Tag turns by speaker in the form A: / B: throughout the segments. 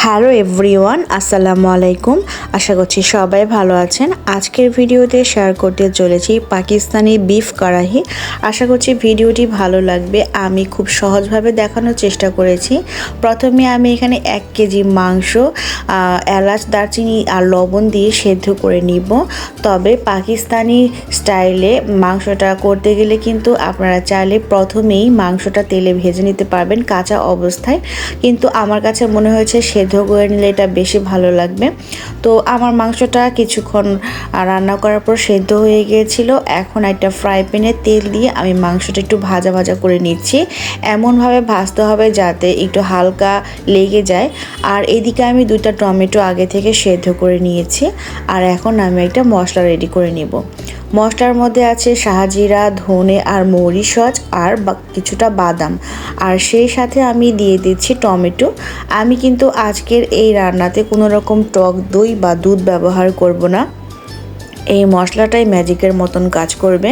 A: Hello everyone, আসসালামু আলাইকুম। আশা করছি সবাই ভালো আছেন। আজকের ভিডিওতে শেয়ার করতে চলেছি পাকিস্তানি বিফ কড়াহি। আশা করছি ভিডিওটি ভালো লাগবে। আমি খুব সহজভাবে দেখানোর চেষ্টা করেছি। প্রথমে আমি এখানে 1 কেজি মাংস এলাচ, দারচিনি আর লবণ দিয়ে সেদ্ধ করে নিব। তবে পাকিস্তানি স্টাইলে মাংসটা করতে গেলে কিন্তু আপনারা চাইলে প্রথমেই মাংসটা তেলে ভেজে নিতে পারবেন কাঁচা অবস্থায়, কিন্তু আমার কাছে মনে হয়েছে সেদ্ধ করে নিলে এটা বেশি ভালো লাগবে। তো আমার মাংসটা কিছুক্ষণ রান্না করার পর সেদ্ধ হয়ে গিয়েছিল। এখন একটা ফ্রাই প্যানে তেল দিয়ে আমি মাংসটা একটু ভাজা ভাজা করে নিচ্ছি। এমনভাবে ভাজতে হবে যাতে একটু হালকা লেগে যায়। আর এদিকে আমি 2টা টমেটো আগে থেকে সেদ্ধ করে নিয়েছি। আর এখন আমি একটা মশলা রেডি করে নেব। মশলার মধ্যে আছে শাহজিরা, ধনে আর মরিচ আর কিছুটা বাদাম, আর সেই সাথে আমি দিয়ে দিচ্ছি টমেটো। আমি কিন্তু আজকের এই রান্নাতে কোনো রকম টক দই বা দুধ ব্যবহার করব না। এই মশলাটাই ম্যাজিকের মতন কাজ করবে।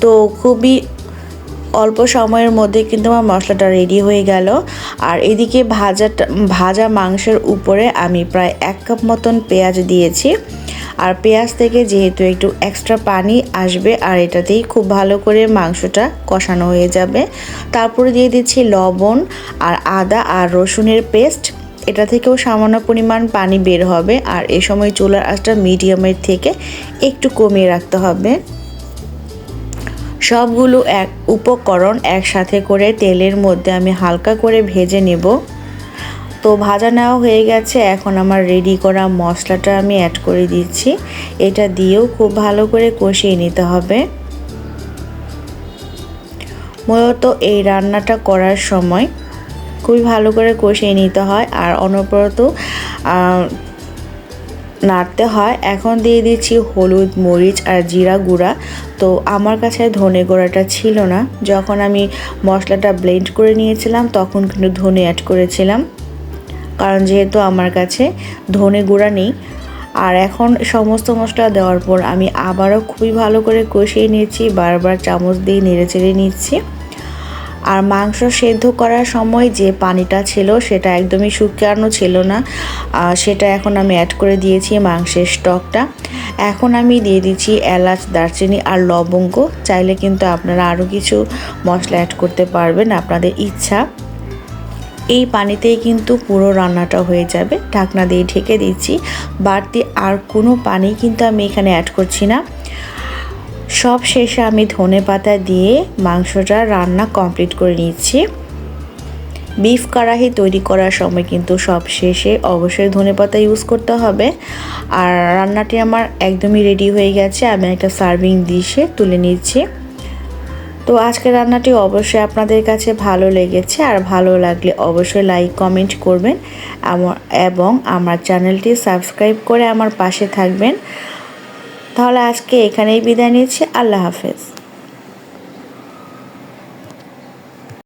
A: তো খুবই অল্প সময়ের মধ্যে কিন্তু আমার মশলাটা রেডি হয়ে গেল। আর এদিকে ভাজা মাংসের উপরে আমি প্রায় 1 কাপ মতন পেঁয়াজ দিয়েছি। আর পেঁয়াজ থেকে যেহেতু একটু এক্সট্রা পানি আসবে, আর এটাতেই খুব ভালো করে মাংসটা কষানো হয়ে যাবে। তারপরে দিয়ে দিচ্ছি লবণ আর আদা আর রসুনের পেস্ট। এটা থেকেও সামান্য পরিমাণ পানি বের হবে। আর এ সময় চুলার আঁচটা মিডিয়ামের থেকে একটু কমিয়ে রাখতে হবে। সবগুলো উপকরণ একসাথে করে তেলের মধ্যে আমি হালকা করে ভেজে নেব। তো ভাজা নেওয়া হয়ে গেছে। এখন আমার রেডি করা মশলাটা আমি অ্যাড করে দিচ্ছি। এটা দিয়েও খুব ভালো করে কষিয়ে নিতে হবে। মূলত এই রান্নাটা করার সময় খুবই ভালো করে কষিয়ে নিতে হয় আর অনবরত নাড়তে হয়। এখন দিয়ে দিচ্ছি হলুদ, মরিচ আর জিরা গুঁড়া। তো আমার কাছে ধনে গুঁড়াটা ছিল না। যখন আমি মশলাটা ব্লেন্ড করে নিয়েছিলাম তখন কিন্তু ধনে অ্যাড করেছিলাম, কারণ যেহেতু আমার কাছে ধনে গুঁড়া নেই। আর এখন সমস্ত মশলা দেওয়ার পর আমি আবারও খুবই ভালো করে কষিয়ে নিয়েছি, বারবার চামচ দিয়ে নেড়েচেড়ে নিচ্ছি। আর মাংস সেদ্ধ করার সময় যে পানিটা ছিল সেটা একদমই শুকানো ছিল না, সেটা এখন আমি অ্যাড করে দিয়েছি মাংসের স্টকটা। এখন আমি দিয়ে দিচ্ছি এলাচ, দারচিনি আর লবঙ্গ। চাইলে কিন্তু আপনারা আরও কিছু মশলা অ্যাড করতে পারবেন, আপনাদের ইচ্ছা। এই পানিতেই কিন্তু পুরো রান্নাটা হয়ে যাবে। ঢাকনা দিয়ে ঢেকে দিচ্ছি। বাড়তি আর কোনো পানি কিন্তু আমি এখানে অ্যাড করছি না। সব শেষে আমি ধনেপাতা দিয়ে মাংসটা রান্না কমপ্লিট করে নিচ্ছি। বিফ কড়াহি তৈরি করার সময় কিন্তু সব শেষে অবশ্যই ধনেপাতা ইউজ করতে হবে। আর রান্নাটি আমার একদমই রেডি হয়ে গেছে। আমি একটা সার্ভিং ডিশে তুলে নিচ্ছি। তো আজকের রান্নাটি অবশ্যই আপনাদের কাছে ভালো লেগেছে, আর ভালো লাগলে অবশ্যই লাইক কমেন্ট করবেন এবং আমার চ্যানেলটি সাবস্ক্রাইব করে আমার পাশে থাকবেন। তাহলে আজকে এখানেই বিদায় নিচ্ছি। আল্লাহ হাফেজ।